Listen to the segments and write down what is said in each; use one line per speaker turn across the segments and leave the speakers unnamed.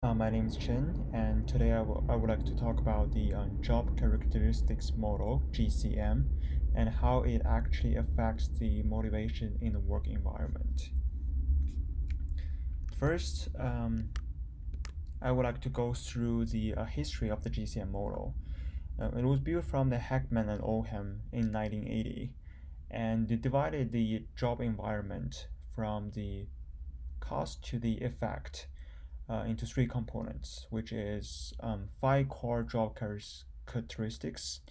My name is Chen, and today I would like to talk about the job characteristics model (GCM) and how it actually affects the motivation in the work environment. First, I would like to go through the history of the GCM model. It was built from the Heckman and Oldham in 1980, and they divided the job environment from the cause to the effect into three components, which is five core job characteristics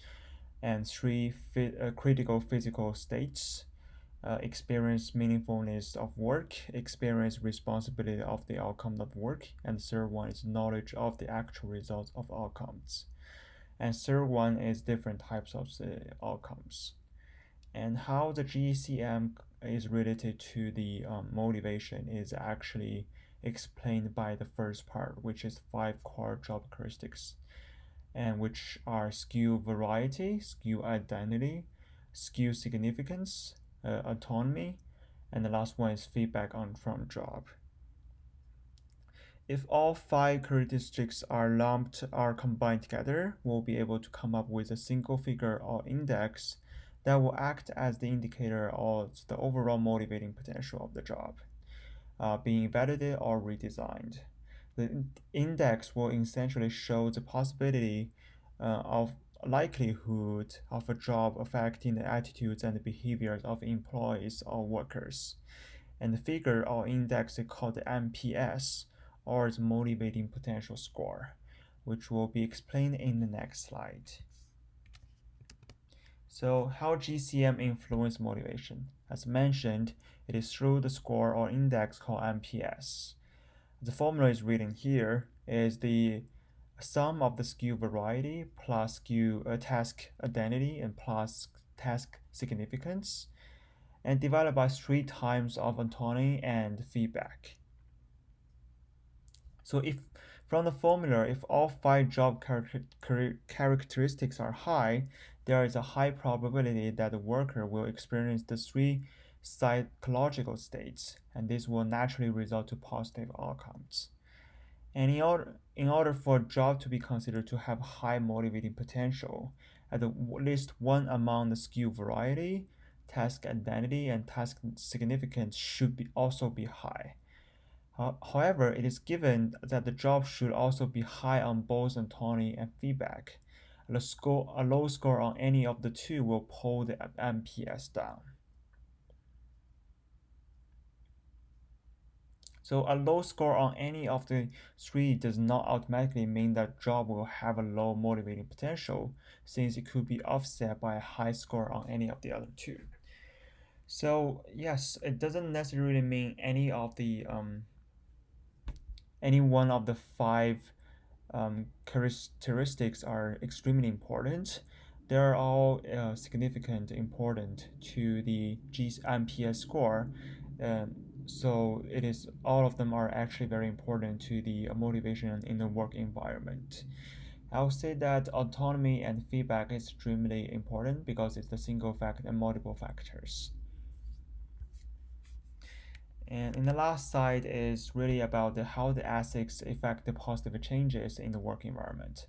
and three critical physical states. Experience meaningfulness of work, experience responsibility of the outcome of work, and the third one is knowledge of the actual results of outcomes. And third one is different types of the outcomes. And how the GCM is related to the motivation is actually explained by the first part, which is five core job characteristics, and which are skill variety, skill identity, skill significance, autonomy, and the last one is feedback on from job. If all five characteristics are combined together, we'll be able to come up with a single figure or index that will act as the indicator of the overall motivating potential of the job, being validated or redesigned. The index will essentially show the possibility of likelihood of a job affecting the attitudes and the behaviors of employees or workers. And the figure or index is called the MPS, or the motivating potential score, which will be explained in the next slide. So how GCM influence motivation? As mentioned, it is through the score or index called MPS. The formula is written here is the sum of the skill variety plus skill task identity and plus task significance, and divided by 3 times of autonomy and feedback. So if from the formula, if all five job characteristics are high, there is a high probability that the worker will experience the three psychological states, and this will naturally result to positive outcomes. And in order for a job to be considered to have high motivating potential, at least one among the skill variety, task identity, and task significance should also be high. However, it is given that the job should also be high on both autonomy and feedback. A low score on any of the two will pull the MPS down. So a low score on any of the three does not automatically mean that job will have a low motivating potential, since it could be offset by a high score on any of the other two. So yes, it doesn't necessarily mean any one of the five characteristics are extremely important. They are all significant, important to the GMPS score. So it is all of them are actually very important to the motivation in the work environment. I would say that autonomy and feedback is extremely important because it's the single factor and multiple factors. And in the last slide is really about how the ethics affect the positive changes in the work environment.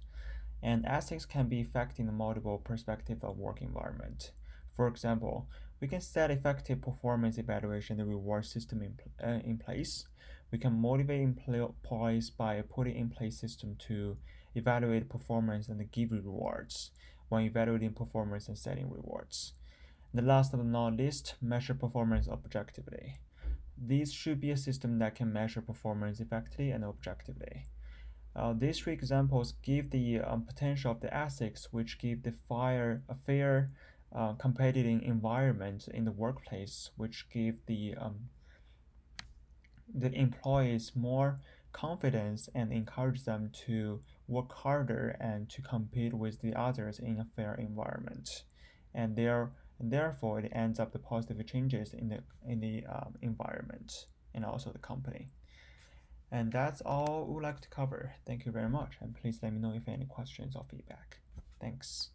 And ethics can be affecting the multiple perspectives of work environment. For example, we can set effective performance evaluation and reward system in place. We can motivate employees by putting in place system to evaluate performance and give rewards when evaluating performance and setting rewards. And the last but not least, measure performance objectively. These should be a system that can measure performance effectively and objectively. These three examples give the potential of the ethics, which give a fair competitive environment in the workplace, which give the employees more confidence and encourage them to work harder and to compete with the others in a fair environment. And therefore, it ends up the positive changes in the environment and also the company. And that's all we would like to cover. Thank you very much, and please let me know if any questions or feedback. Thanks.